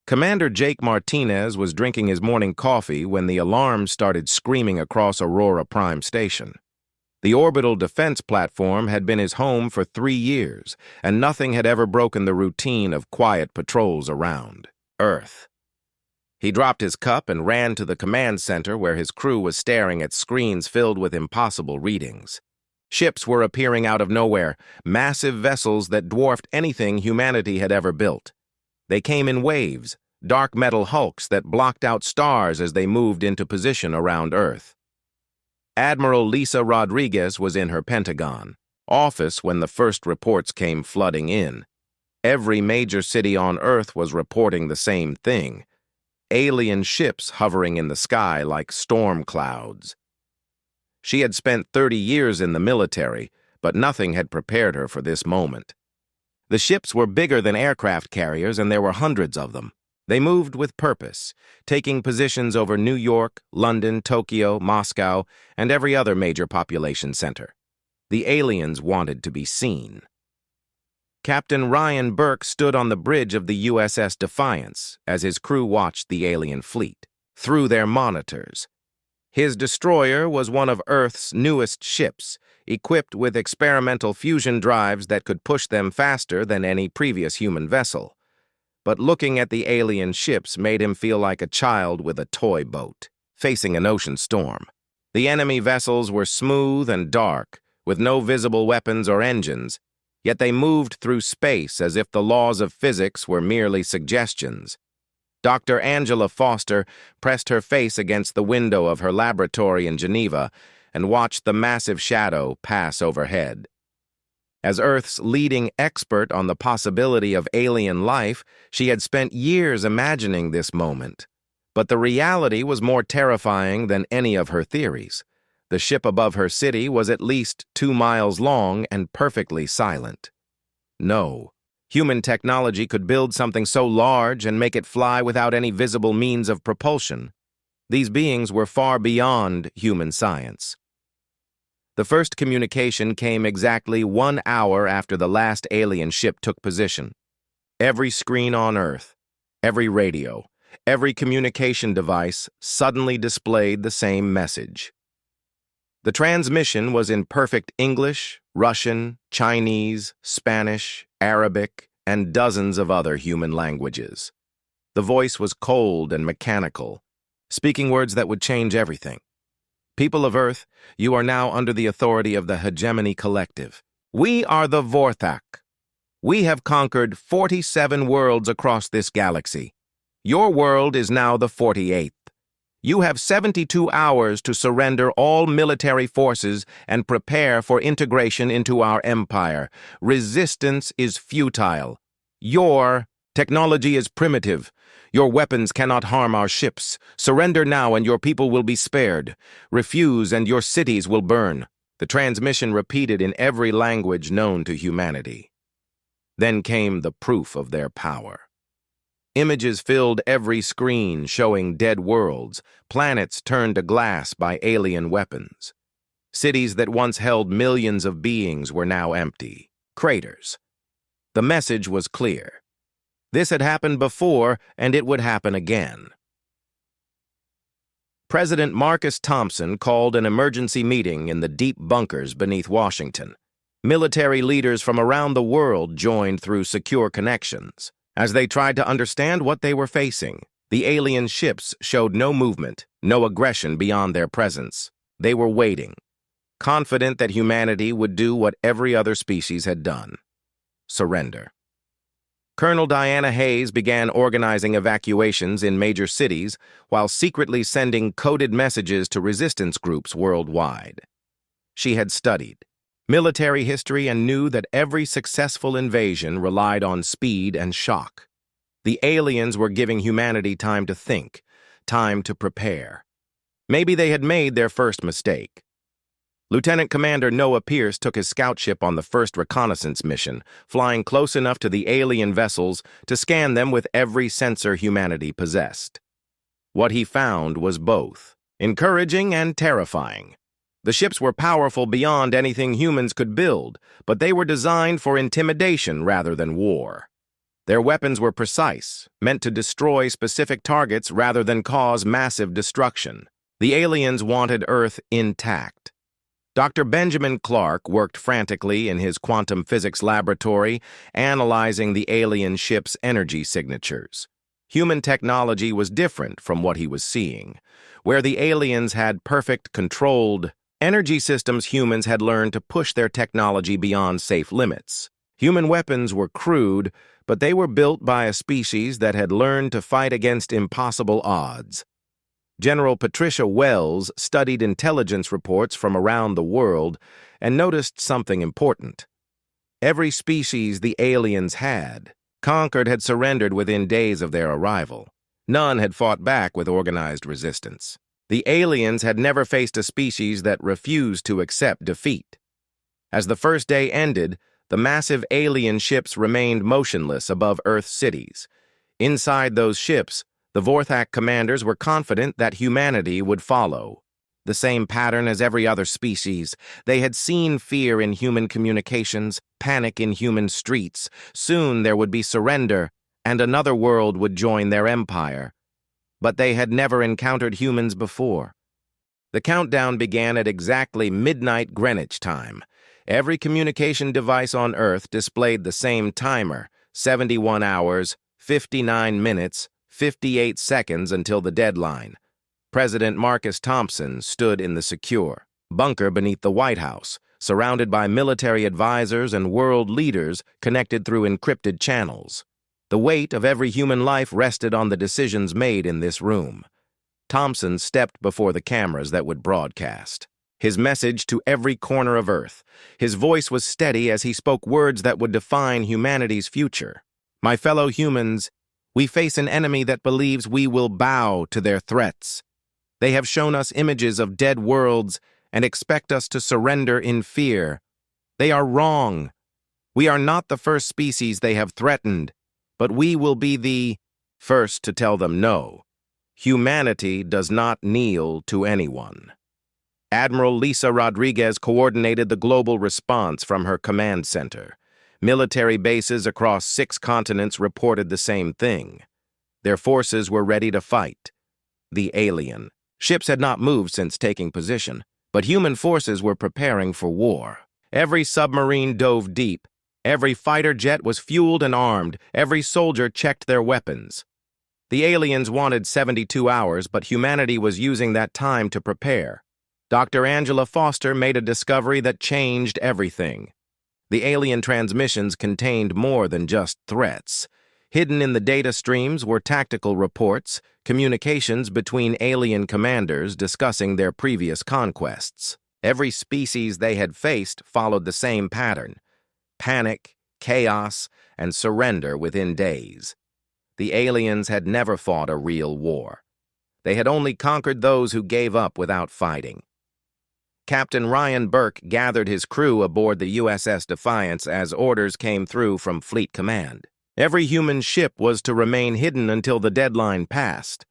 Commander Jake Martinez was drinking his morning coffee when the alarm started screaming across Aurora Prime Station. The orbital defense platform had been his home for 3 years, and nothing had ever broken the routine of quiet patrols around Earth. He dropped his cup and ran to the command center where his crew was staring at screens filled with impossible readings. Ships were appearing out of nowhere, massive vessels that dwarfed anything humanity had ever built. They came in waves, dark metal hulks that blocked out stars as they moved into position around Earth. Admiral Lisa Rodriguez was in her Pentagon office when the first reports came flooding in. Every major city on Earth was reporting the same thing: alien ships hovering in the sky like storm clouds. She had spent 30 years in the military, but nothing had prepared her for this moment. The ships were bigger than aircraft carriers, and there were hundreds of them. They moved with purpose, taking positions over New York, London, Tokyo, Moscow, and every other major population center. The aliens wanted to be seen. Captain Ryan Burke stood on the bridge of the USS Defiance as his crew watched the alien fleet through their monitors. His destroyer was one of Earth's newest ships, equipped with experimental fusion drives that could push them faster than any previous human vessel. But looking at the alien ships made him feel like a child with a toy boat, facing an ocean storm. The enemy vessels were smooth and dark, with no visible weapons or engines, yet they moved through space as if the laws of physics were merely suggestions. Dr. Angela Foster pressed her face against the window of her laboratory in Geneva and watched the massive shadow pass overhead. As Earth's leading expert on the possibility of alien life, she had spent years imagining this moment. But the reality was more terrifying than any of her theories. The ship above her city was at least 2 miles long and perfectly silent. No, human technology could build something so large and make it fly without any visible means of propulsion. These beings were far beyond human science. The first communication came exactly 1 hour after the last alien ship took position. Every screen on Earth, every radio, every communication device suddenly displayed the same message. The transmission was in perfect English, Russian, Chinese, Spanish, Arabic, and dozens of other human languages. The voice was cold and mechanical, speaking words that would change everything. People of Earth, you are now under the authority of the Hegemony Collective. We are the Vorthak. We have conquered 47 worlds across this galaxy. Your world is now the 48th. You have 72 hours to surrender all military forces and prepare for integration into our empire. Resistance is futile. Your technology is primitive. Your weapons cannot harm our ships. Surrender now and your people will be spared. Refuse and your cities will burn. The transmission repeated in every language known to humanity. Then came the proof of their power. Images filled every screen showing dead worlds, planets turned to glass by alien weapons. Cities that once held millions of beings were now empty, craters. The message was clear. This had happened before, and it would happen again. President Marcus Thompson called an emergency meeting in the deep bunkers beneath Washington. Military leaders from around the world joined through secure connections. As they tried to understand what they were facing, the alien ships showed no movement, no aggression beyond their presence. They were waiting, confident that humanity would do what every other species had done: surrender. Colonel Diana Hayes began organizing evacuations in major cities while secretly sending coded messages to resistance groups worldwide. She had studied military history and knew that every successful invasion relied on speed and shock. The aliens were giving humanity time to think, time to prepare. Maybe they had made their first mistake. Lieutenant Commander Noah Pierce took his scout ship on the first reconnaissance mission, flying close enough to the alien vessels to scan them with every sensor humanity possessed. What he found was both encouraging and terrifying. The ships were powerful beyond anything humans could build, but they were designed for intimidation rather than war. Their weapons were precise, meant to destroy specific targets rather than cause massive destruction. The aliens wanted Earth intact. Dr. Benjamin Clark worked frantically in his quantum physics laboratory, analyzing the alien ship's energy signatures. Human technology was different from what he was seeing. Where the aliens had perfect, controlled energy systems, humans had learned to push their technology beyond safe limits. Human weapons were crude, but they were built by a species that had learned to fight against impossible odds. General Patricia Wells studied intelligence reports from around the world and noticed something important. Every species the aliens had conquered had surrendered within days of their arrival. None had fought back with organized resistance. The aliens had never faced a species that refused to accept defeat. As the first day ended, the massive alien ships remained motionless above Earth's cities. Inside those ships, the Vorthak commanders were confident that humanity would follow. The same pattern as every other species. They had seen fear in human communications, panic in human streets. Soon there would be surrender, and another world would join their empire. But they had never encountered humans before. The countdown began at exactly midnight Greenwich time. Every communication device on Earth displayed the same timer, 71 hours, 59 minutes, 58 seconds until the deadline. President Marcus Thompson stood in the secure bunker beneath the White House, surrounded by military advisors and world leaders connected through encrypted channels. The weight of every human life rested on the decisions made in this room. Thompson stepped before the cameras that would broadcast his message to every corner of Earth. His voice was steady as he spoke words that would define humanity's future. My fellow humans, we face an enemy that believes we will bow to their threats. They have shown us images of dead worlds and expect us to surrender in fear. They are wrong. We are not the first species they have threatened, but we will be the first to tell them no. Humanity does not kneel to anyone. Admiral Lisa Rodriguez coordinated the global response from her command center. Military bases across 6 continents reported the same thing. Their forces were ready to fight. The alien ships had not moved since taking position, but human forces were preparing for war. Every submarine dove deep. Every fighter jet was fueled and armed. Every soldier checked their weapons. The aliens wanted 72 hours, but humanity was using that time to prepare. Dr. Angela Foster made a discovery that changed everything. The alien transmissions contained more than just threats. Hidden in the data streams were tactical reports, communications between alien commanders discussing their previous conquests. Every species they had faced followed the same pattern: panic, chaos, and surrender within days. The aliens had never fought a real war. They had only conquered those who gave up without fighting. Captain Ryan Burke gathered his crew aboard the USS Defiance as orders came through from Fleet Command. Every human ship was to remain hidden until the deadline passed.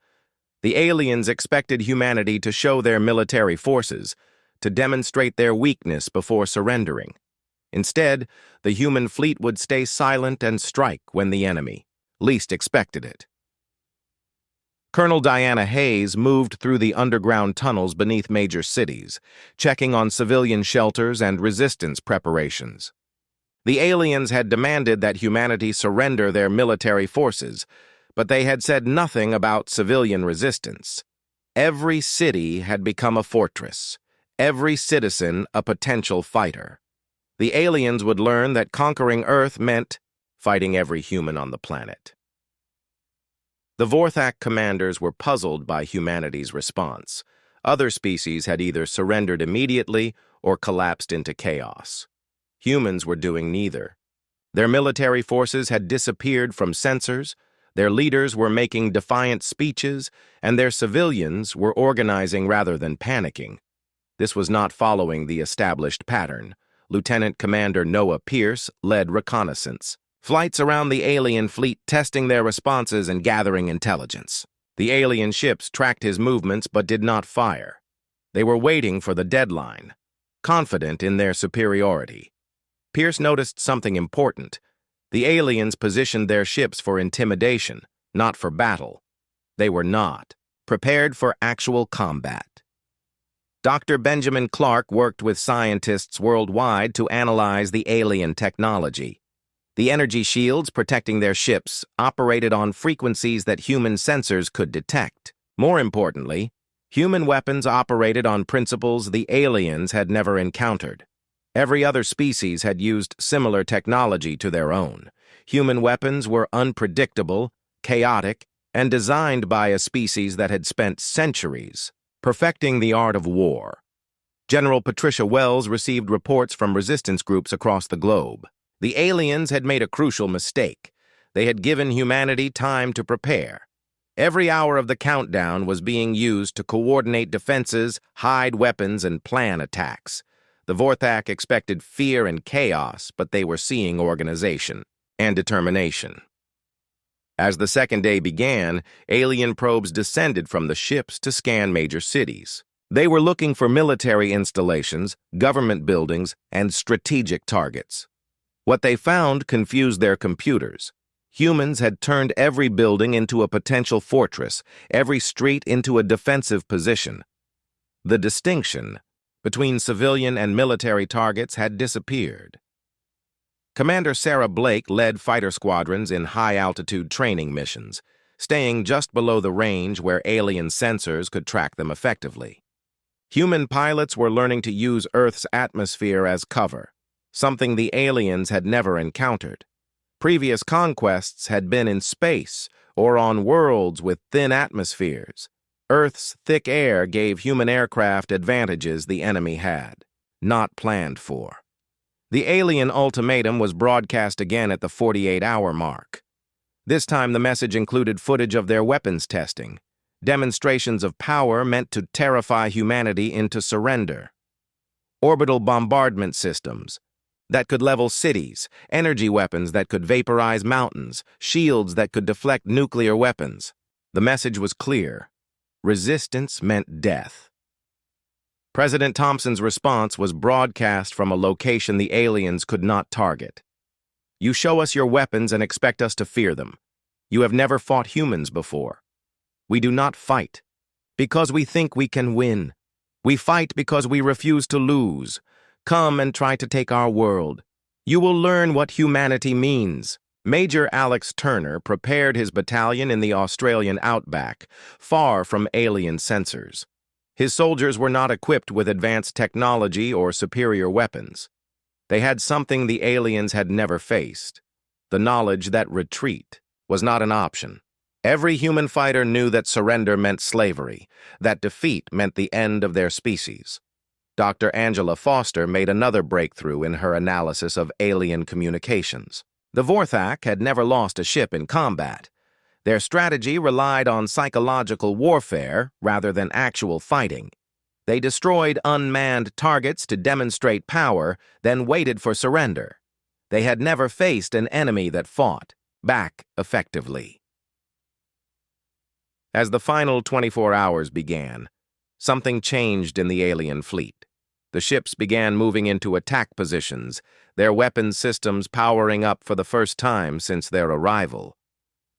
The aliens expected humanity to show their military forces, to demonstrate their weakness before surrendering. Instead, the human fleet would stay silent and strike when the enemy least expected it. Colonel Diana Hayes moved through the underground tunnels beneath major cities, checking on civilian shelters and resistance preparations. The aliens had demanded that humanity surrender their military forces, but they had said nothing about civilian resistance. Every city had become a fortress, every citizen a potential fighter. The aliens would learn that conquering Earth meant fighting every human on the planet. The Vorthak commanders were puzzled by humanity's response. Other species had either surrendered immediately or collapsed into chaos. Humans were doing neither. Their military forces had disappeared from sensors, their leaders were making defiant speeches, and their civilians were organizing rather than panicking. This was not following the established pattern. Lieutenant Commander Noah Pierce led reconnaissance. Flights around the alien fleet, testing their responses and gathering intelligence. The alien ships tracked his movements but did not fire. They were waiting for the deadline, confident in their superiority. Pierce noticed something important. The aliens positioned their ships for intimidation, not for battle. They were not prepared for actual combat. Dr. Benjamin Clark worked with scientists worldwide to analyze the alien technology. The energy shields protecting their ships operated on frequencies that human sensors could detect. More importantly, human weapons operated on principles the aliens had never encountered. Every other species had used similar technology to their own. Human weapons were unpredictable, chaotic, and designed by a species that had spent centuries perfecting the art of war. General Patricia Wells received reports from resistance groups across the globe. The aliens had made a crucial mistake. They had given humanity time to prepare. Every hour of the countdown was being used to coordinate defenses, hide weapons, and plan attacks. The Vorthak expected fear and chaos, but they were seeing organization and determination. As the second day began, alien probes descended from the ships to scan major cities. They were looking for military installations, government buildings, and strategic targets. What they found confused their computers. Humans had turned every building into a potential fortress, every street into a defensive position. The distinction between civilian and military targets had disappeared. Commander Sarah Blake led fighter squadrons in high-altitude training missions, staying just below the range where alien sensors could track them effectively. Human pilots were learning to use Earth's atmosphere as cover, something the aliens had never encountered. Previous conquests had been in space or on worlds with thin atmospheres. Earth's thick air gave human aircraft advantages the enemy had, not planned for. The alien ultimatum was broadcast again at the 48-hour mark. This time the message included footage of their weapons testing, demonstrations of power meant to terrify humanity into surrender. Orbital bombardment systems that could level cities, energy weapons that could vaporize mountains, shields that could deflect nuclear weapons. The message was clear. Resistance meant death. President Thompson's response was broadcast from a location the aliens could not target. You show us your weapons and expect us to fear them. You have never fought humans before. We do not fight because we think we can win. We fight because we refuse to lose. Come and try to take our world. You will learn what humanity means. Major Alex Turner prepared his battalion in the Australian outback, far from alien sensors. His soldiers were not equipped with advanced technology or superior weapons. They had something the aliens had never faced, the knowledge that retreat was not an option. Every human fighter knew that surrender meant slavery, that defeat meant the end of their species. Dr. Angela Foster made another breakthrough in her analysis of alien communications. The Vorthak had never lost a ship in combat. Their strategy relied on psychological warfare rather than actual fighting. They destroyed unmanned targets to demonstrate power, then waited for surrender. They had never faced an enemy that fought back effectively. As the final 24 hours began, something changed in the alien fleet. The ships began moving into attack positions, their weapons systems powering up for the first time since their arrival.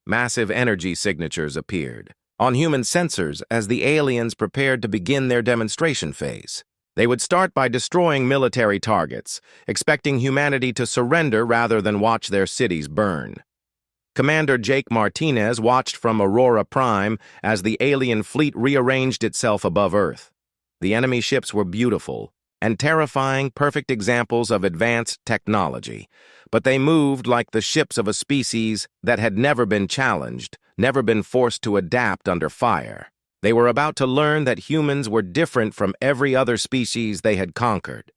Massive energy signatures appeared on human sensors as the aliens prepared to begin their demonstration phase. They would start by destroying military targets, expecting humanity to surrender rather than watch their cities burn. Commander Jake Martinez watched from Aurora Prime as the alien fleet rearranged itself above Earth. The enemy ships were beautiful and terrifying, perfect examples of advanced technology, but they moved like the ships of a species that had never been challenged, never been forced to adapt under fire. They were about to learn that humans were different from every other species they had conquered.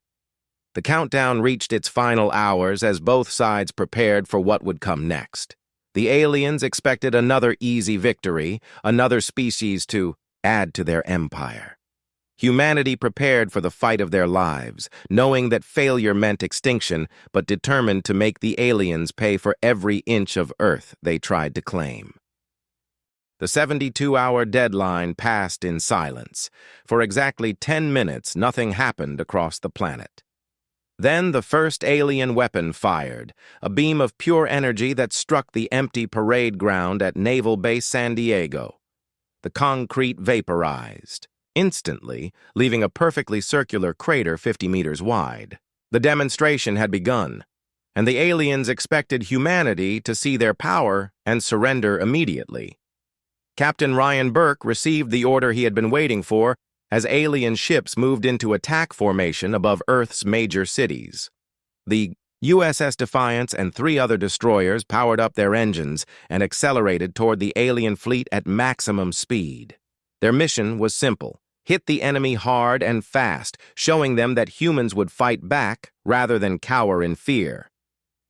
The countdown reached its final hours as both sides prepared for what would come next. The aliens expected another easy victory, another species to add to their empire. Humanity prepared for the fight of their lives, knowing that failure meant extinction, but determined to make the aliens pay for every inch of Earth they tried to claim. The 72-hour deadline passed in silence. For exactly 10 minutes, nothing happened across the planet. Then the first alien weapon fired, a beam of pure energy that struck the empty parade ground at Naval Base San Diego. The concrete vaporized, instantly, leaving a perfectly circular crater 50 meters wide. The demonstration had begun, and the aliens expected humanity to see their power and surrender immediately. Captain Ryan Burke received the order he had been waiting for as alien ships moved into attack formation above Earth's major cities. The USS Defiance and 3 other destroyers powered up their engines and accelerated toward the alien fleet at maximum speed. Their mission was simple: hit the enemy hard and fast, showing them that humans would fight back rather than cower in fear.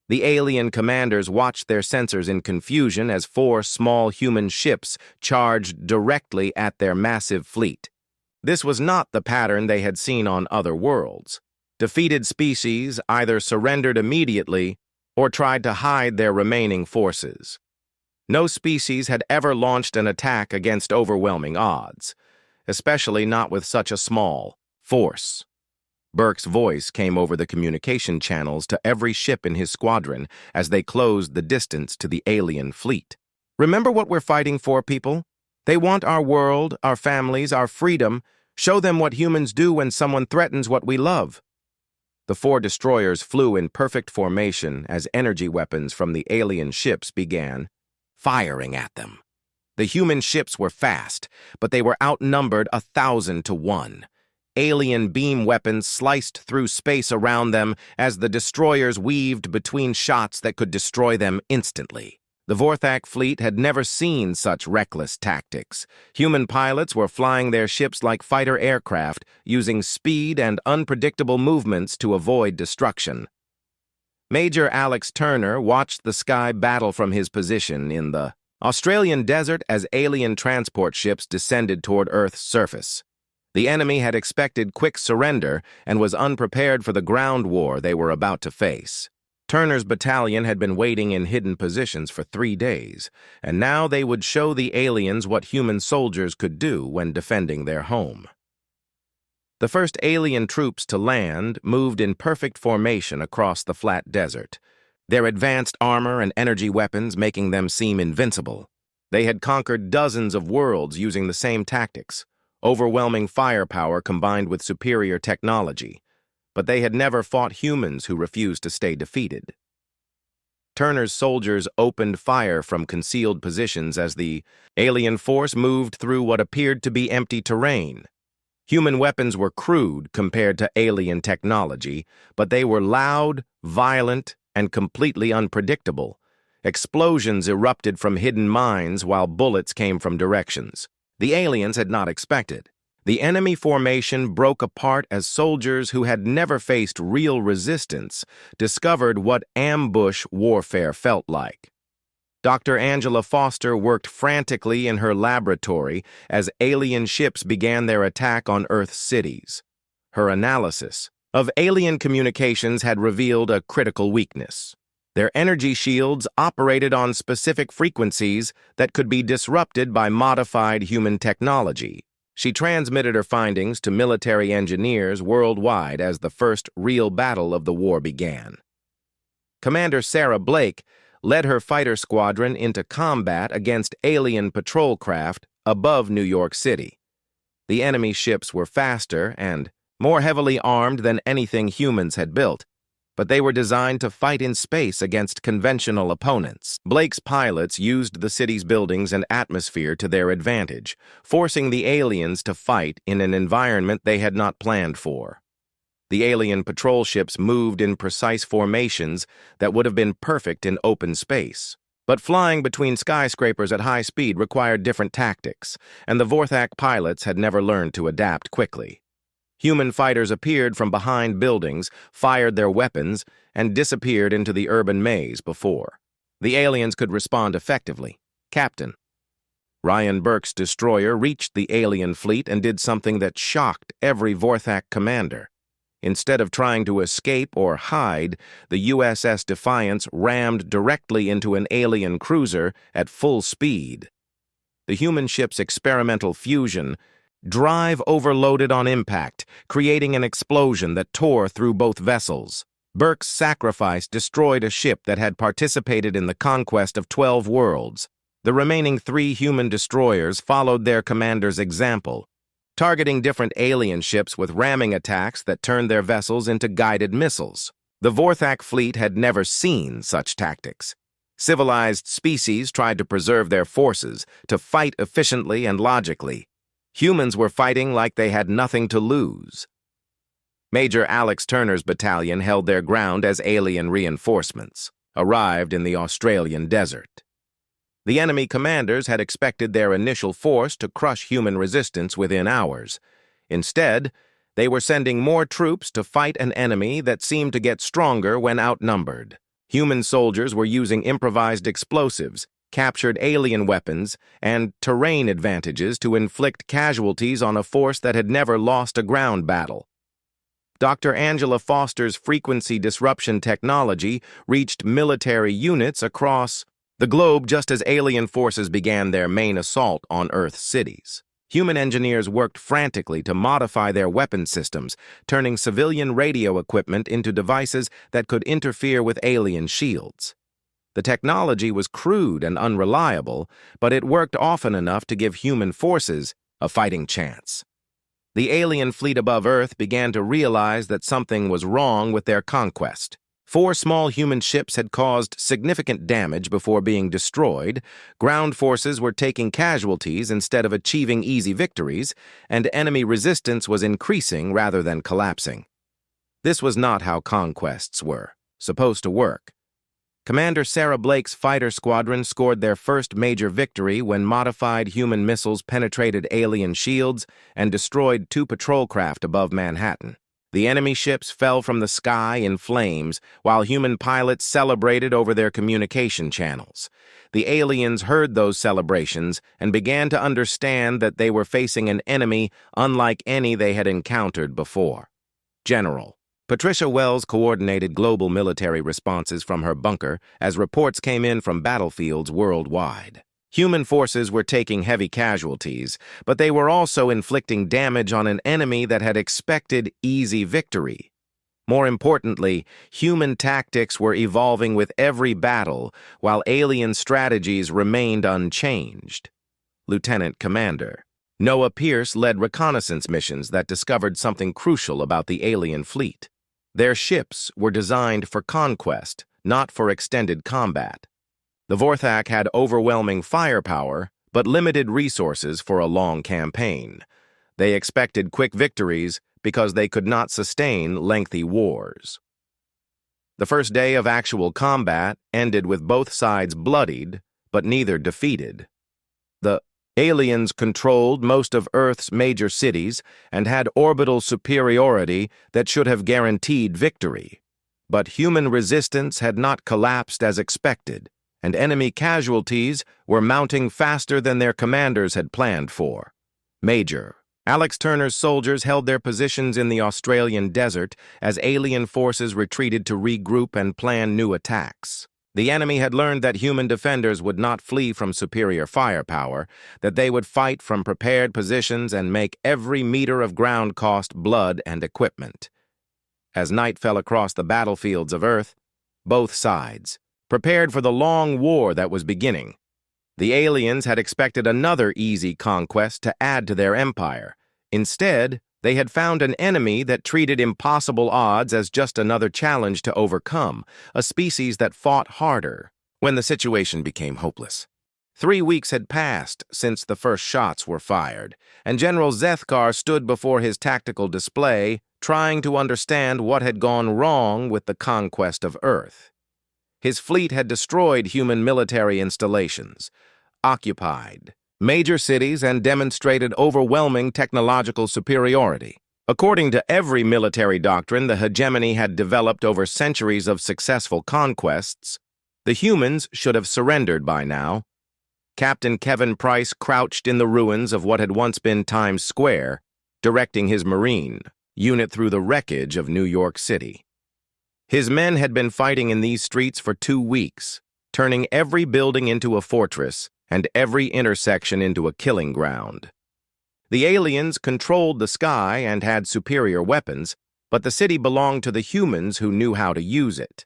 The alien commanders watched their sensors in confusion as 4 small human ships charged directly at their massive fleet. This was not the pattern they had seen on other worlds. Defeated species either surrendered immediately or tried to hide their remaining forces. No species had ever launched an attack against overwhelming odds, especially not with such a small force. Burke's voice came over the communication channels to every ship in his squadron as they closed the distance to the alien fleet. Remember what we're fighting for, people? They want our world, our families, our freedom. Show them what humans do when someone threatens what we love. The 4 destroyers flew in perfect formation as energy weapons from the alien ships began firing at them. The human ships were fast, but they were outnumbered 1,000 to 1. Alien beam weapons sliced through space around them as the destroyers weaved between shots that could destroy them instantly. The Vorthak fleet had never seen such reckless tactics. Human pilots were flying their ships like fighter aircraft, using speed and unpredictable movements to avoid destruction. Major Alex Turner watched the sky battle from his position in the Australian desert as alien transport ships descended toward Earth's surface. The enemy had expected quick surrender and was unprepared for the ground war they were about to face. Turner's battalion had been waiting in hidden positions for 3 days, and now they would show the aliens what human soldiers could do when defending their home. The first alien troops to land moved in perfect formation across the flat desert, their advanced armor and energy weapons making them seem invincible. They had conquered dozens of worlds using the same tactics, overwhelming firepower combined with superior technology. But they had never fought humans who refused to stay defeated. Turner's soldiers opened fire from concealed positions as the alien force moved through what appeared to be empty terrain. Human weapons were crude compared to alien technology, but they were loud, violent, and completely unpredictable. Explosions erupted from hidden mines while bullets came from directions the aliens had not expected. The enemy formation broke apart as soldiers who had never faced real resistance discovered what ambush warfare felt like. Dr. Angela Foster worked frantically in her laboratory as alien ships began their attack on Earth's cities. Her analysis of alien communications had revealed a critical weakness. Their energy shields operated on specific frequencies that could be disrupted by modified human technology. She transmitted her findings to military engineers worldwide as the first real battle of the war began. Commander Sarah Blake led her fighter squadron into combat against alien patrol craft above New York City. The enemy ships were faster and more heavily armed than anything humans had built, but they were designed to fight in space against conventional opponents. Blake's pilots used the city's buildings and atmosphere to their advantage, forcing the aliens to fight in an environment they had not planned for. The alien patrol ships moved in precise formations that would have been perfect in open space. But flying between skyscrapers at high speed required different tactics, and the Vorthak pilots had never learned to adapt quickly. Human fighters appeared from behind buildings, fired their weapons, and disappeared into the urban maze before the aliens could respond effectively. Captain Ryan Burke's destroyer reached the alien fleet and did something that shocked every Vorthak commander. Instead of trying to escape or hide, the USS Defiance rammed directly into an alien cruiser at full speed. The human ship's experimental fusion Drive overloaded on impact, creating an explosion that tore through both vessels. Burke's sacrifice destroyed a ship that had participated in the conquest of 12 worlds. The remaining 3 human destroyers followed their commander's example, targeting different alien ships with ramming attacks that turned their vessels into guided missiles. The Vorthak fleet had never seen such tactics. Civilized species tried to preserve their forces, to fight efficiently and logically. Humans were fighting like they had nothing to lose. Major Alex Turner's battalion held their ground as alien reinforcements arrived in the Australian desert. The enemy commanders had expected their initial force to crush human resistance within hours. Instead, they were sending more troops to fight an enemy that seemed to get stronger when outnumbered. Human soldiers were using improvised explosives, captured alien weapons, and terrain advantages to inflict casualties on a force that had never lost a ground battle. Dr. Angela Foster's frequency disruption technology reached military units across the globe just as alien forces began their main assault on Earth cities. Human engineers worked frantically to modify their weapon systems, turning civilian radio equipment into devices that could interfere with alien shields. The technology was crude and unreliable, but it worked often enough to give human forces a fighting chance. The alien fleet above Earth began to realize that something was wrong with their conquest. 4 small human ships had caused significant damage before being destroyed, ground forces were taking casualties instead of achieving easy victories, and enemy resistance was increasing rather than collapsing. This was not how conquests were supposed to work. Commander Sarah Blake's fighter squadron scored their first major victory when modified human missiles penetrated alien shields and destroyed 2 patrol craft above Manhattan. The enemy ships fell from the sky in flames, while human pilots celebrated over their communication channels. The aliens heard those celebrations and began to understand that they were facing an enemy unlike any they had encountered before. General Patricia Wells coordinated global military responses from her bunker as reports came in from battlefields worldwide. Human forces were taking heavy casualties, but they were also inflicting damage on an enemy that had expected easy victory. More importantly, human tactics were evolving with every battle, while alien strategies remained unchanged. Lieutenant Commander Noah Pierce led reconnaissance missions that discovered something crucial about the alien fleet. Their ships were designed for conquest, not for extended combat. The Vorthak had overwhelming firepower, but limited resources for a long campaign. They expected quick victories because they could not sustain lengthy wars. The first day of actual combat ended with both sides bloodied, but neither defeated. The aliens controlled most of Earth's major cities and had orbital superiority that should have guaranteed victory. But human resistance had not collapsed as expected, and enemy casualties were mounting faster than their commanders had planned for. Major Alex Turner's soldiers held their positions in the Australian desert as alien forces retreated to regroup and plan new attacks. The enemy had learned that human defenders would not flee from superior firepower, that they would fight from prepared positions and make every meter of ground cost blood and equipment. As night fell across the battlefields of Earth, both sides prepared for the long war that was beginning. The aliens had expected another easy conquest to add to their empire. Instead, they had found an enemy that treated impossible odds as just another challenge to overcome, a species that fought harder when the situation became hopeless. 3 weeks had passed since the first shots were fired, and General Zethkar stood before his tactical display, trying to understand what had gone wrong with the conquest of Earth. His fleet had destroyed human military installations, occupied major cities, and demonstrated overwhelming technological superiority. According to every military doctrine the hegemony had developed over centuries of successful conquests, the humans should have surrendered by now. Captain Kevin Price crouched in the ruins of what had once been Times Square, directing his Marine unit through the wreckage of New York City. His men had been fighting in these streets for 2 weeks, turning every building into a fortress and every intersection into a killing ground. The aliens controlled the sky and had superior weapons, but the city belonged to the humans who knew how to use it.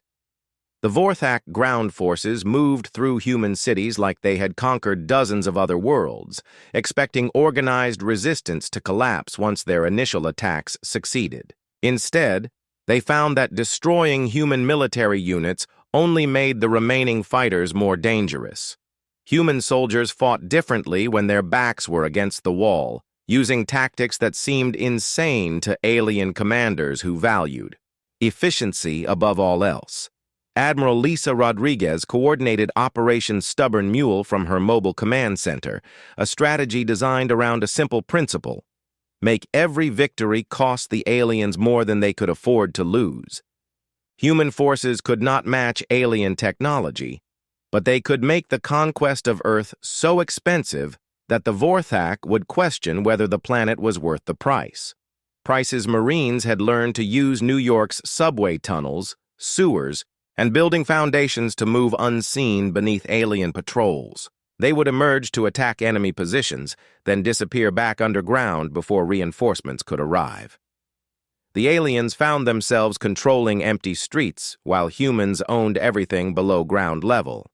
The Vorthak ground forces moved through human cities like they had conquered dozens of other worlds, expecting organized resistance to collapse once their initial attacks succeeded. Instead, they found that destroying human military units only made the remaining fighters more dangerous. Human soldiers fought differently when their backs were against the wall, using tactics that seemed insane to alien commanders who valued efficiency above all else. Admiral Lisa Rodriguez coordinated Operation Stubborn Mule from her mobile command center, a strategy designed around a simple principle: make every victory cost the aliens more than they could afford to lose. Human forces could not match alien technology, but they could make the conquest of Earth so expensive that the Vorthak would question whether the planet was worth the price. Price's Marines had learned to use New York's subway tunnels, sewers, and building foundations to move unseen beneath alien patrols. They would emerge to attack enemy positions, then disappear back underground before reinforcements could arrive. The aliens found themselves controlling empty streets, while humans owned everything below ground level.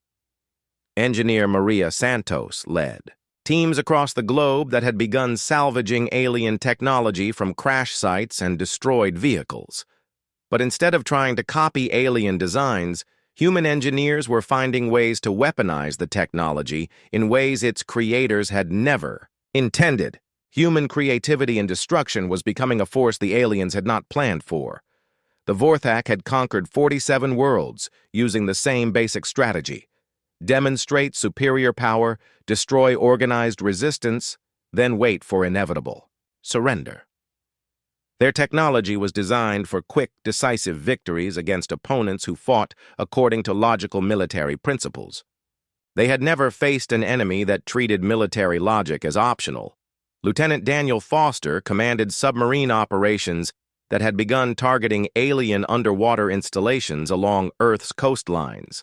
Engineer Maria Santos led teams across the globe that had begun salvaging alien technology from crash sites and destroyed vehicles. But instead of trying to copy alien designs, human engineers were finding ways to weaponize the technology in ways its creators had never intended. Human creativity and destruction was becoming a force the aliens had not planned for. The Vorthak had conquered 47 worlds using the same basic strategy: demonstrate superior power, destroy organized resistance, then wait for inevitable surrender. Their technology was designed for quick, decisive victories against opponents who fought according to logical military principles. They had never faced an enemy that treated military logic as optional. Lieutenant Daniel Foster commanded submarine operations that had begun targeting alien underwater installations along Earth's coastlines.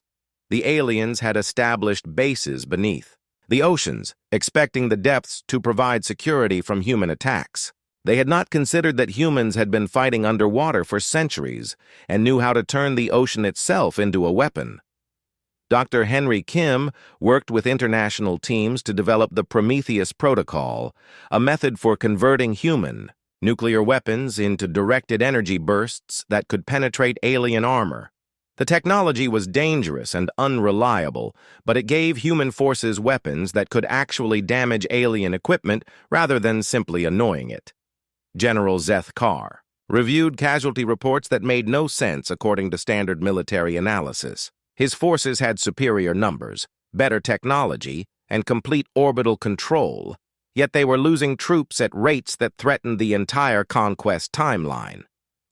The aliens had established bases beneath the oceans, expecting the depths to provide security from human attacks. They had not considered that humans had been fighting underwater for centuries and knew how to turn the ocean itself into a weapon. Dr. Henry Kim worked with international teams to develop the Prometheus Protocol, a method for converting human nuclear weapons into directed energy bursts that could penetrate alien armor. The technology was dangerous and unreliable, but it gave human forces weapons that could actually damage alien equipment rather than simply annoying it. General Zeth Carr reviewed casualty reports that made no sense according to standard military analysis. His forces had superior numbers, better technology, and complete orbital control, yet they were losing troops at rates that threatened the entire conquest timeline.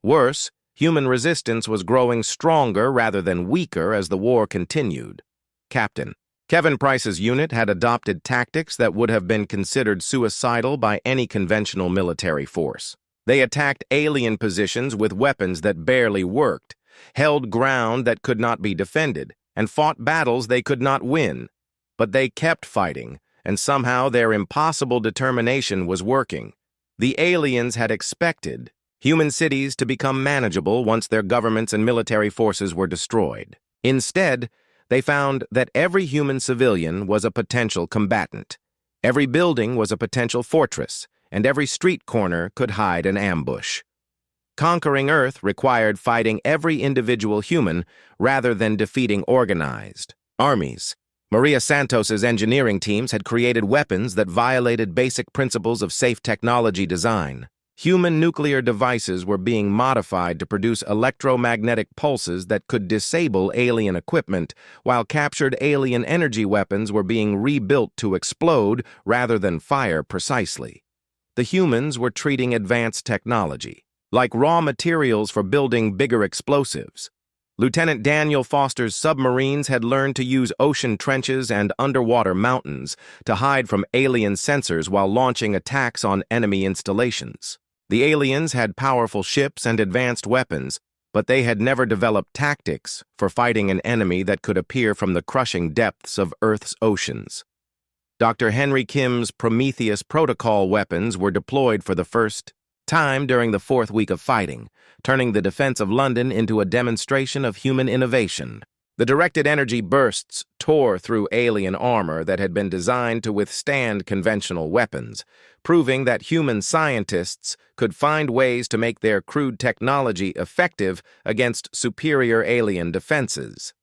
Worse, human resistance was growing stronger rather than weaker as the war continued. Captain Kevin Price's unit had adopted tactics that would have been considered suicidal by any conventional military force. They attacked alien positions with weapons that barely worked, held ground that could not be defended, and fought battles they could not win. But they kept fighting, and somehow their impossible determination was working. The aliens had expected human cities to become manageable once their governments and military forces were destroyed. Instead, they found that every human civilian was a potential combatant. Every building was a potential fortress, and every street corner could hide an ambush. Conquering Earth required fighting every individual human rather than defeating organized armies. Maria Santos's engineering teams had created weapons that violated basic principles of safe technology design. Human nuclear devices were being modified to produce electromagnetic pulses that could disable alien equipment, while captured alien energy weapons were being rebuilt to explode rather than fire precisely. The humans were treating advanced technology like raw materials for building bigger explosives. Lieutenant Daniel Foster's submarines had learned to use ocean trenches and underwater mountains to hide from alien sensors while launching attacks on enemy installations. The aliens had powerful ships and advanced weapons, but they had never developed tactics for fighting an enemy that could appear from the crushing depths of Earth's oceans. Dr. Henry Kim's Prometheus Protocol weapons were deployed for the first time during the fourth week of fighting, turning the defense of London into a demonstration of human innovation. The directed energy bursts tore through alien armor that had been designed to withstand conventional weapons, proving that human scientists could find ways to make their crude technology effective against superior alien defenses.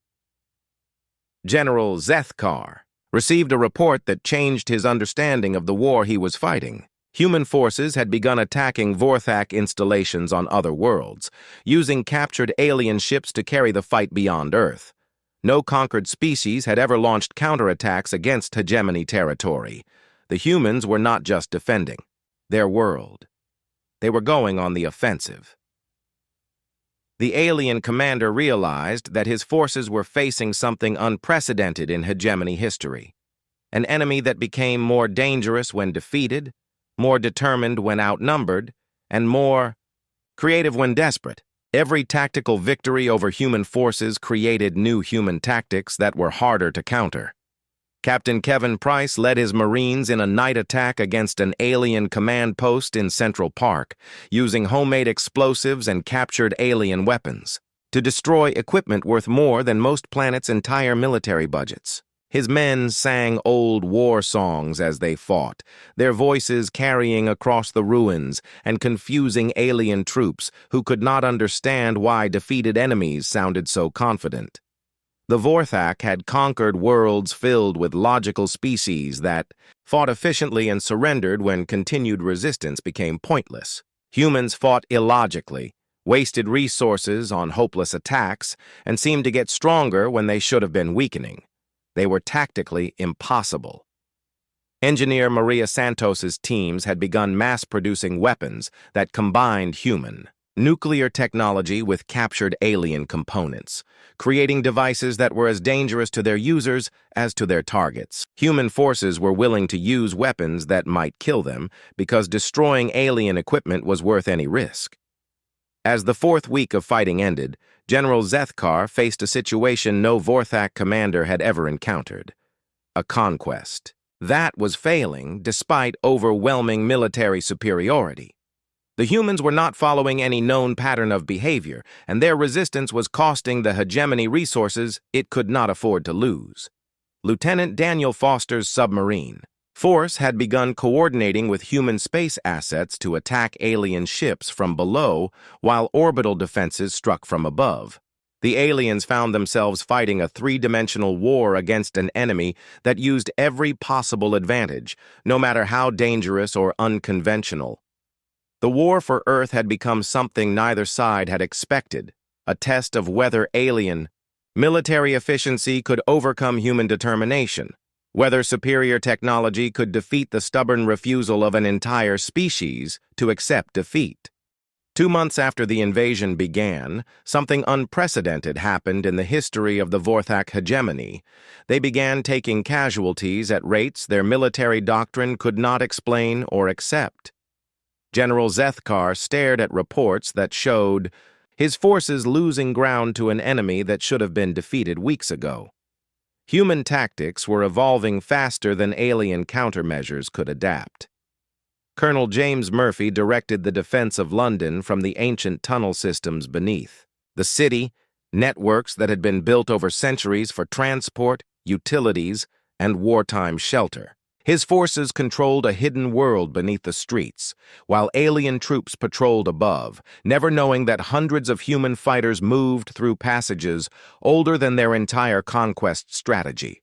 General Zethkar received a report that changed his understanding of the war he was fighting. Human forces had begun attacking Vorthak installations on other worlds, using captured alien ships to carry the fight beyond Earth. No conquered species had ever launched counterattacks against hegemony territory. The humans were not just defending their world. They were going on the offensive. The alien commander realized that his forces were facing something unprecedented in hegemony history, an enemy that became more dangerous when defeated, more determined when outnumbered, and more creative when desperate. Every tactical victory over human forces created new human tactics that were harder to counter. Captain Kevin Price led his Marines in a night attack against an alien command post in Central Park, using homemade explosives and captured alien weapons to destroy equipment worth more than most planets' entire military budgets. His men sang old war songs as they fought, their voices carrying across the ruins and confusing alien troops who could not understand why defeated enemies sounded so confident. The Vorthak had conquered worlds filled with logical species that fought efficiently and surrendered when continued resistance became pointless. Humans fought illogically, wasted resources on hopeless attacks, and seemed to get stronger when they should have been weakening. They were tactically impossible. Engineer Maria Santos's teams had begun mass-producing weapons that combined human, nuclear technology with captured alien components, creating devices that were as dangerous to their users as to their targets. Human forces were willing to use weapons that might kill them because destroying alien equipment was worth any risk. As the fourth week of fighting ended, General Zethkar faced a situation no Vorthak commander had ever encountered: a conquest. That was failing despite overwhelming military superiority. The humans were not following any known pattern of behavior, and their resistance was costing the hegemony resources it could not afford to lose. Lieutenant Daniel Foster's submarine force had begun coordinating with human space assets to attack alien ships from below while orbital defenses struck from above. The aliens found themselves fighting a three-dimensional war against an enemy that used every possible advantage, no matter how dangerous or unconventional. The war for Earth had become something neither side had expected, a test of whether alien military efficiency could overcome human determination, whether superior technology could defeat the stubborn refusal of an entire species to accept defeat. 2 months after the invasion began, something unprecedented happened in the history of the Vorthak hegemony. They began taking casualties at rates their military doctrine could not explain or accept. General Zethkar stared at reports that showed his forces losing ground to an enemy that should have been defeated weeks ago. Human tactics were evolving faster than alien countermeasures could adapt. Colonel James Murphy directed the defense of London from the ancient tunnel systems beneath. The city, networks that had been built over centuries for transport, utilities, and wartime shelter. His forces controlled a hidden world beneath the streets, while alien troops patrolled above, never knowing that hundreds of human fighters moved through passages older than their entire conquest strategy.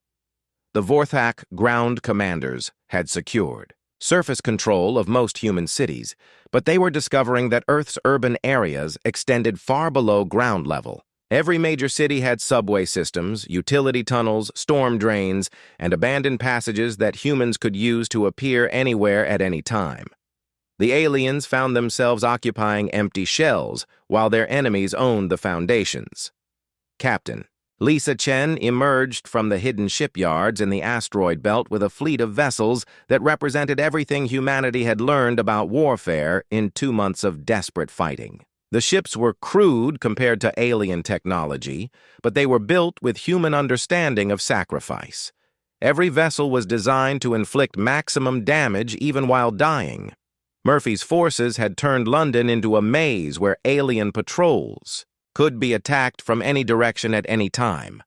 The Vorthak ground commanders had secured surface control of most human cities, but they were discovering that Earth's urban areas extended far below ground level. Every major city had subway systems, utility tunnels, storm drains, and abandoned passages that humans could use to appear anywhere at any time. The aliens found themselves occupying empty shells, while their enemies owned the foundations. Captain Lisa Chen emerged from the hidden shipyards in the asteroid belt with a fleet of vessels that represented everything humanity had learned about warfare in 2 months of desperate fighting. The ships were crude compared to alien technology, but they were built with human understanding of sacrifice. Every vessel was designed to inflict maximum damage even while dying. Murphy's forces had turned London into a maze where alien patrols could be attacked from any direction at any time.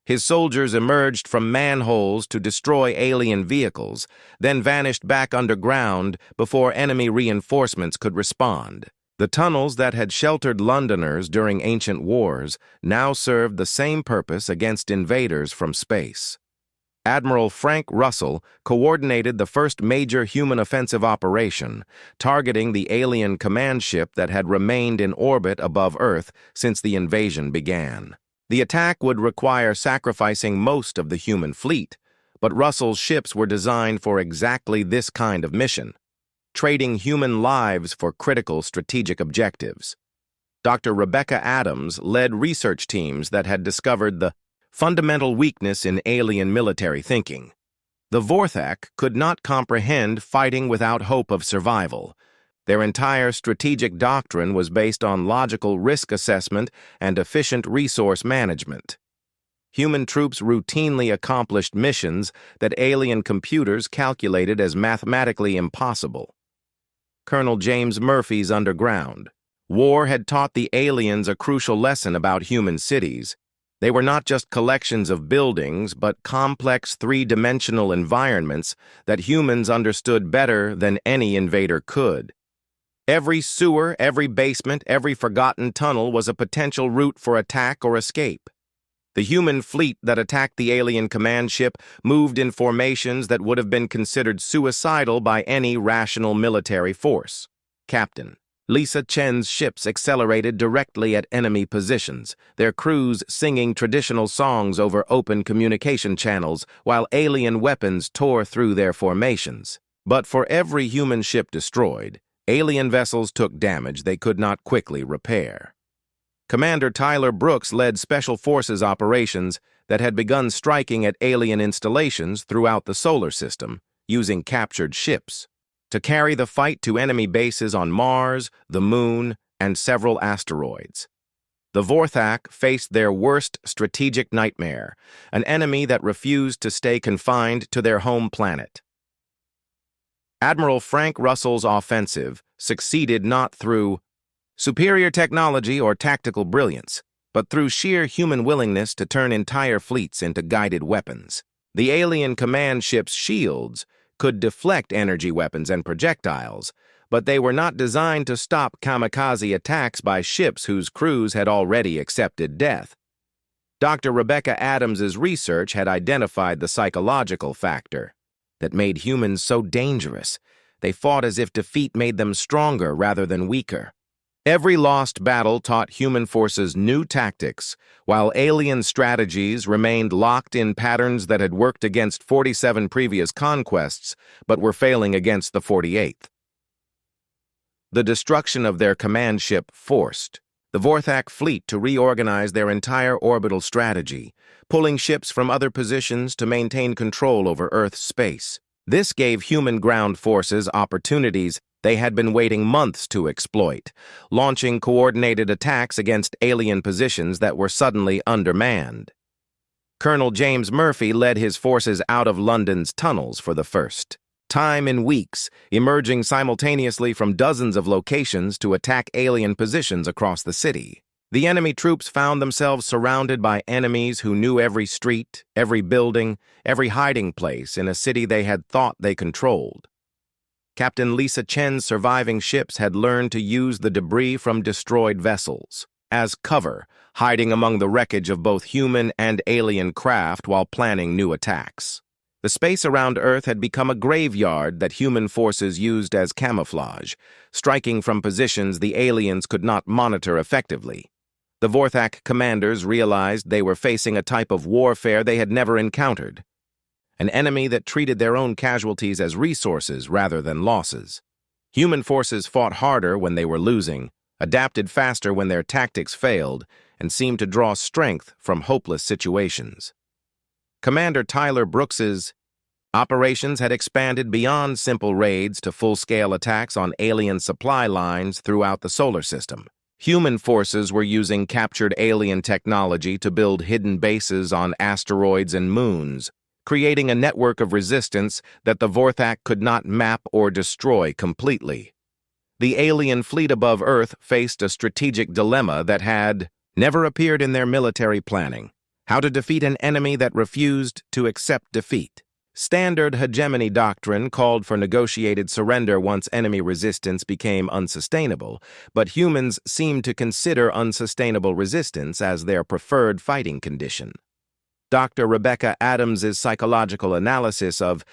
His soldiers emerged from manholes to destroy alien vehicles, then vanished back underground before enemy reinforcements could respond. The tunnels that had sheltered Londoners during ancient wars now served the same purpose against invaders from space. Admiral Frank Russell coordinated the first major human offensive operation, targeting the alien command ship that had remained in orbit above Earth since the invasion began. The attack would require sacrificing most of the human fleet, but Russell's ships were designed for exactly this kind of mission, trading human lives for critical strategic objectives. Dr. Rebecca Adams led research teams that had discovered the fundamental weakness in alien military thinking. The Vorthak could not comprehend fighting without hope of survival. Their entire strategic doctrine was based on logical risk assessment and efficient resource management. Human troops routinely accomplished missions that alien computers calculated as mathematically impossible. Colonel James Murphy's Underground. War had taught the aliens a crucial lesson about human cities. They were not just collections of buildings, but complex three-dimensional environments that humans understood better than any invader could. Every sewer, every basement, every forgotten tunnel was a potential route for attack or escape. The human fleet that attacked the alien command ship moved in formations that would have been considered suicidal by any rational military force. Captain Lisa Chen's ships accelerated directly at enemy positions, their crews singing traditional songs over open communication channels while alien weapons tore through their formations. But for every human ship destroyed, alien vessels took damage they could not quickly repair. Commander Tyler Brooks led Special Forces operations that had begun striking at alien installations throughout the solar system, using captured ships, to carry the fight to enemy bases on Mars, the Moon, and several asteroids. The Vorthak faced their worst strategic nightmare, an enemy that refused to stay confined to their home planet. Admiral Frank Russell's offensive succeeded not through superior technology or tactical brilliance, but through sheer human willingness to turn entire fleets into guided weapons. The alien command ship's shields could deflect energy weapons and projectiles, but they were not designed to stop kamikaze attacks by ships whose crews had already accepted death. Dr. Rebecca Adams's research had identified the psychological factor that made humans so dangerous. They fought as if defeat made them stronger rather than weaker. Every lost battle taught human forces new tactics, while alien strategies remained locked in patterns that had worked against 47 previous conquests, but were failing against the 48th. The destruction of their command ship forced the Vorthak fleet to reorganize their entire orbital strategy, pulling ships from other positions to maintain control over Earth's space. This gave human ground forces opportunities they had been waiting months to exploit, launching coordinated attacks against alien positions that were suddenly undermanned. Colonel James Murphy led his forces out of London's tunnels for the first time in weeks, emerging simultaneously from dozens of locations to attack alien positions across the city. The enemy troops found themselves surrounded by enemies who knew every street, every building, every hiding place in a city they had thought they controlled. Captain Lisa Chen's surviving ships had learned to use the debris from destroyed vessels as cover, hiding among the wreckage of both human and alien craft while planning new attacks. The space around Earth had become a graveyard that human forces used as camouflage, striking from positions the aliens could not monitor effectively. The Vorthak commanders realized they were facing a type of warfare they had never encountered, an enemy that treated their own casualties as resources rather than losses. Human forces fought harder when they were losing, adapted faster when their tactics failed, and seemed to draw strength from hopeless situations. Commander Tyler Brooks's operations had expanded beyond simple raids to full-scale attacks on alien supply lines throughout the solar system. Human forces were using captured alien technology to build hidden bases on asteroids and moons, creating a network of resistance that the Vorthak could not map or destroy completely. The alien fleet above Earth faced a strategic dilemma that had never appeared in their military planning: how to defeat an enemy that refused to accept defeat. Standard hegemony doctrine called for negotiated surrender once enemy resistance became unsustainable, but humans seemed to consider unsustainable resistance as their preferred fighting condition. Dr. Rebecca Adams's psychological analysis of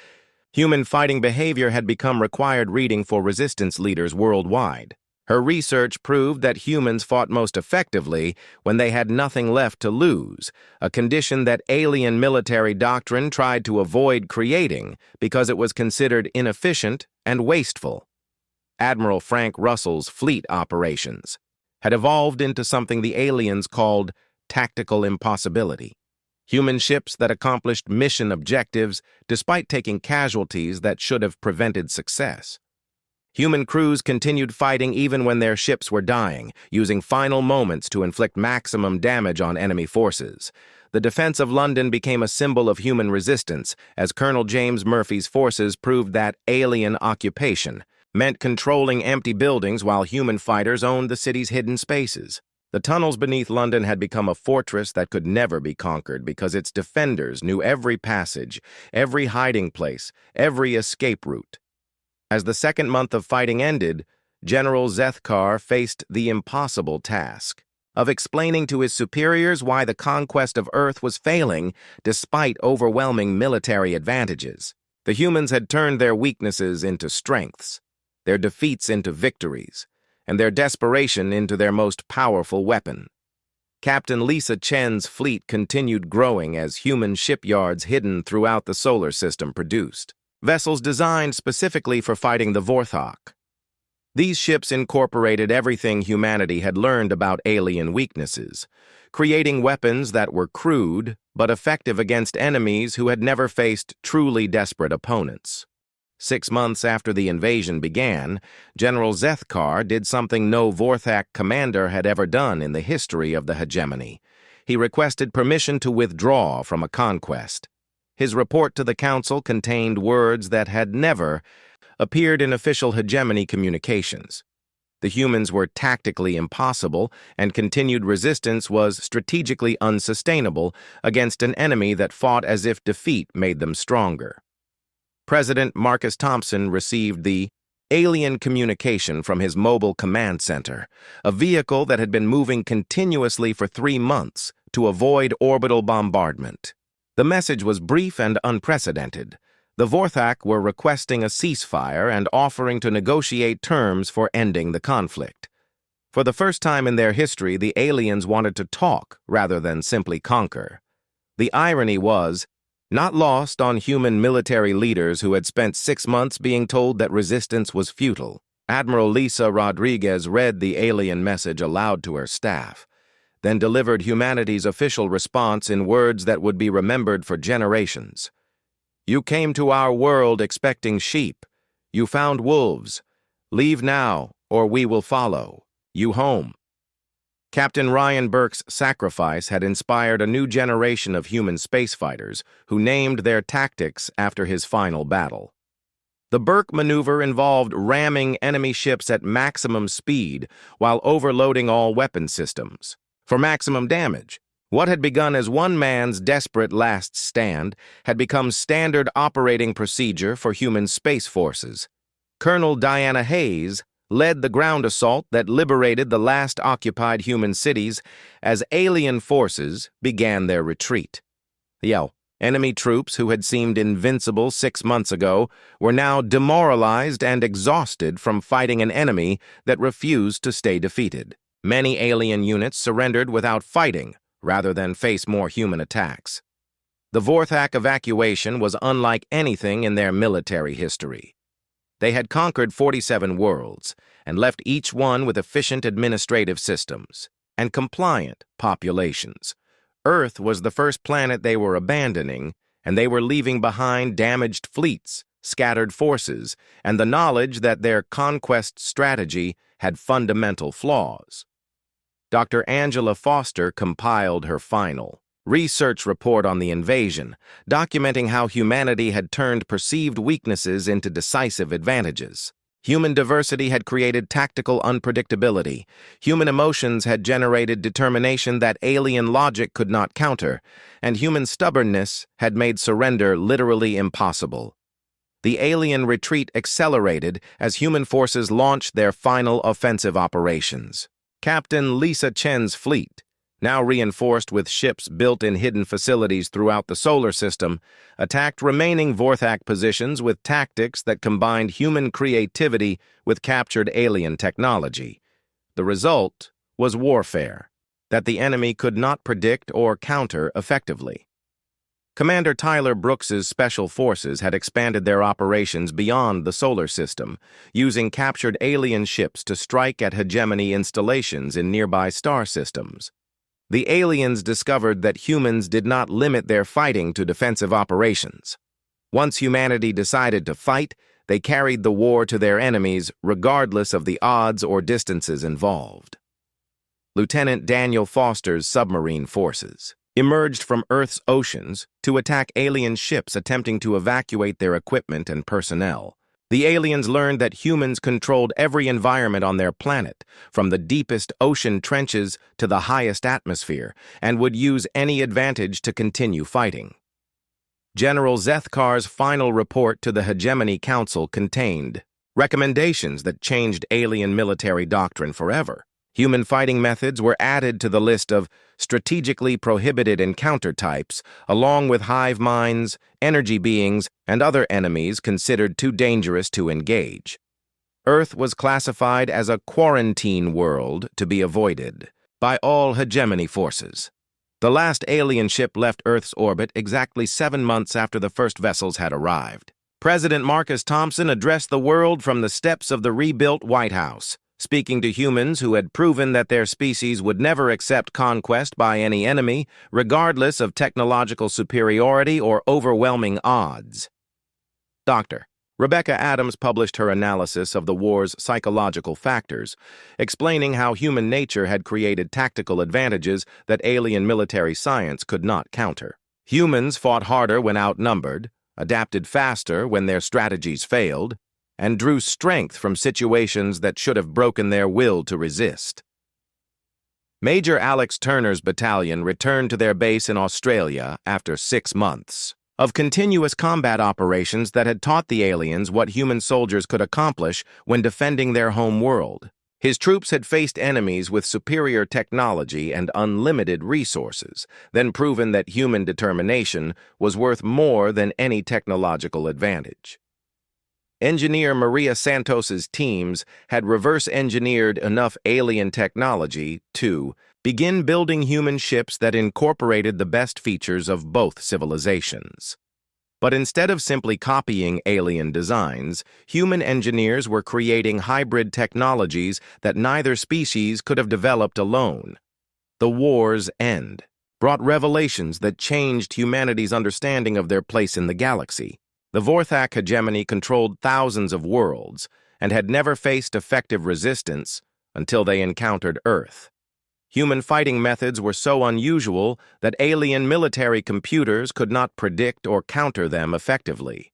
human fighting behavior had become required reading for resistance leaders worldwide. Her research proved that humans fought most effectively when they had nothing left to lose, a condition that alien military doctrine tried to avoid creating because it was considered inefficient and wasteful. Admiral Frank Russell's fleet operations had evolved into something the aliens called tactical impossibility. Human ships that accomplished mission objectives despite taking casualties that should have prevented success. Human crews continued fighting even when their ships were dying, using final moments to inflict maximum damage on enemy forces. The defense of London became a symbol of human resistance, as Colonel James Murphy's forces proved that alien occupation meant controlling empty buildings while human fighters owned the city's hidden spaces. The tunnels beneath London had become a fortress that could never be conquered because its defenders knew every passage, every hiding place, every escape route. As the second month of fighting ended, General Zethkar faced the impossible task of explaining to his superiors why the conquest of Earth was failing despite overwhelming military advantages. The humans had turned their weaknesses into strengths, their defeats into victories, and their desperation into their most powerful weapon. Captain Lisa Chen's fleet continued growing as human shipyards hidden throughout the solar system produced vessels designed specifically for fighting the Vorthak. These ships incorporated everything humanity had learned about alien weaknesses, creating weapons that were crude but effective against enemies who had never faced truly desperate opponents. 6 months after the invasion began, General Zethkar did something no Vorthak commander had ever done in the history of the hegemony. He requested permission to withdraw from a conquest. His report to the council contained words that had never appeared in official hegemony communications. The humans were tactically impossible, and continued resistance was strategically unsustainable against an enemy that fought as if defeat made them stronger. President Marcus Thompson received the alien communication from his mobile command center, a vehicle that had been moving continuously for 3 months to avoid orbital bombardment. The message was brief and unprecedented. The Vorthak were requesting a ceasefire and offering to negotiate terms for ending the conflict. For the first time in their history, the aliens wanted to talk rather than simply conquer. The irony was not lost on human military leaders who had spent 6 months being told that resistance was futile. Admiral Lisa Rodriguez read the alien message aloud to her staff, then delivered humanity's official response in words that would be remembered for generations. "You came to our world expecting sheep. You found wolves. Leave now, or we will follow you home." Captain Ryan Burke's sacrifice had inspired a new generation of human spacefighters who named their tactics after his final battle. The Burke maneuver involved ramming enemy ships at maximum speed while overloading all weapon systems for maximum damage. What had begun as one man's desperate last stand had become standard operating procedure for human space forces. Colonel Diana Hayes led the ground assault that liberated the last occupied human cities as alien forces began their retreat. Enemy troops who had seemed invincible 6 months ago were now demoralized and exhausted from fighting an enemy that refused to stay defeated. Many alien units surrendered without fighting, rather than face more human attacks. The Vorthak evacuation was unlike anything in their military history. They had conquered 47 worlds and left each one with efficient administrative systems and compliant populations. Earth was the first planet they were abandoning, and they were leaving behind damaged fleets, scattered forces, and the knowledge that their conquest strategy had fundamental flaws. Dr. Angela Foster compiled her final research report on the invasion, documenting how humanity had turned perceived weaknesses into decisive advantages. Human diversity had created tactical unpredictability. Human emotions had generated determination that alien logic could not counter, and human stubbornness had made surrender literally impossible. The alien retreat accelerated as human forces launched their final offensive operations. Captain Lisa Chen's fleet, now reinforced with ships built in hidden facilities throughout the solar system, attacked remaining Vorthak positions with tactics that combined human creativity with captured alien technology. The result was warfare that the enemy could not predict or counter effectively. Commander Tyler Brooks's special forces had expanded their operations beyond the solar system, using captured alien ships to strike at hegemony installations in nearby star systems. The aliens discovered that humans did not limit their fighting to defensive operations. Once humanity decided to fight, they carried the war to their enemies regardless of the odds or distances involved. Lieutenant Daniel Foster's submarine forces emerged from Earth's oceans to attack alien ships attempting to evacuate their equipment and personnel. The aliens learned that humans controlled every environment on their planet, from the deepest ocean trenches to the highest atmosphere, and would use any advantage to continue fighting. General Zethkar's final report to the Hegemony Council contained recommendations that changed alien military doctrine forever. Human fighting methods were added to the list of strategically prohibited encounter types, along with hive minds, energy beings, and other enemies considered too dangerous to engage. Earth was classified as a quarantine world to be avoided by all hegemony forces. The last alien ship left Earth's orbit exactly 7 months after the first vessels had arrived. President Marcus Thompson addressed the world from the steps of the rebuilt White House, speaking to humans who had proven that their species would never accept conquest by any enemy, regardless of technological superiority or overwhelming odds. Dr. Rebecca Adams published her analysis of the war's psychological factors, explaining how human nature had created tactical advantages that alien military science could not counter. Humans fought harder when outnumbered, adapted faster when their strategies failed, and drew strength from situations that should have broken their will to resist. Major Alex Turner's battalion returned to their base in Australia after 6 months of continuous combat operations that had taught the aliens what human soldiers could accomplish when defending their home world. His troops had faced enemies with superior technology and unlimited resources, then proven that human determination was worth more than any technological advantage. Engineer Maria Santos's teams had reverse-engineered enough alien technology to begin building human ships that incorporated the best features of both civilizations. But instead of simply copying alien designs, human engineers were creating hybrid technologies that neither species could have developed alone. The war's end brought revelations that changed humanity's understanding of their place in the galaxy. The Vorthak hegemony controlled thousands of worlds and had never faced effective resistance until they encountered Earth. Human fighting methods were so unusual that alien military computers could not predict or counter them effectively.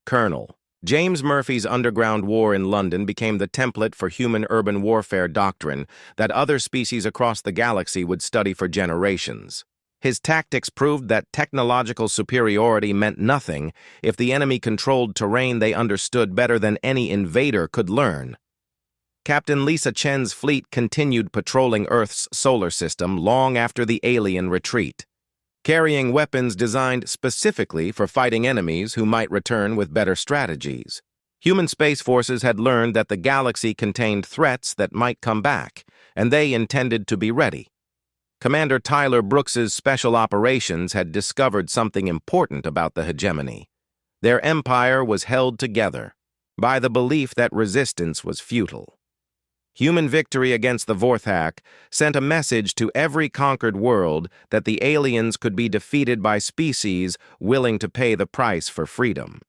Colonel James Murphy's underground war in London became the template for human urban warfare doctrine that other species across the galaxy would study for generations. His tactics proved that technological superiority meant nothing if the enemy controlled terrain they understood better than any invader could learn. Captain Lisa Chen's fleet continued patrolling Earth's solar system long after the alien retreat, carrying weapons designed specifically for fighting enemies who might return with better strategies. Human space forces had learned that the galaxy contained threats that might come back, and they intended to be ready. Commander Tyler Brooks's special operations had discovered something important about the hegemony. Their empire was held together by the belief that resistance was futile. Human victory against the Vorthak sent a message to every conquered world that the aliens could be defeated by species willing to pay the price for freedom.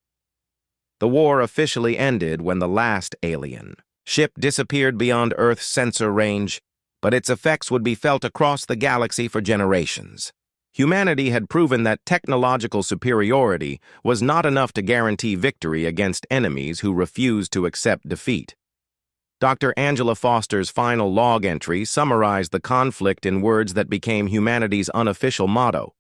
The war officially ended when the last alien ship disappeared beyond Earth's sensor range, but its effects would be felt across the galaxy for generations. Humanity had proven that technological superiority was not enough to guarantee victory against enemies who refused to accept defeat. Dr. Angela Foster's final log entry summarized the conflict in words that became humanity's unofficial motto.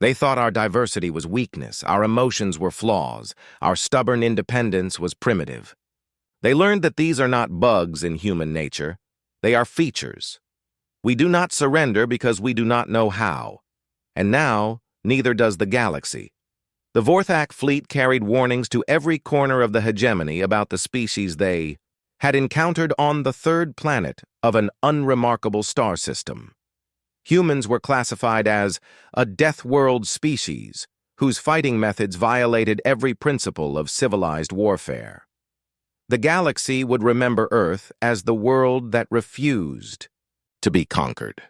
They thought our diversity was weakness, our emotions were flaws, our stubborn independence was primitive. They learned that these are not bugs in human nature, they are features. We do not surrender because we do not know how. And now, neither does the galaxy. The Vorthak fleet carried warnings to every corner of the hegemony about the species they had encountered on the third planet of an unremarkable star system. Humans were classified as a death world species whose fighting methods violated every principle of civilized warfare. The galaxy would remember Earth as the world that refused to be conquered.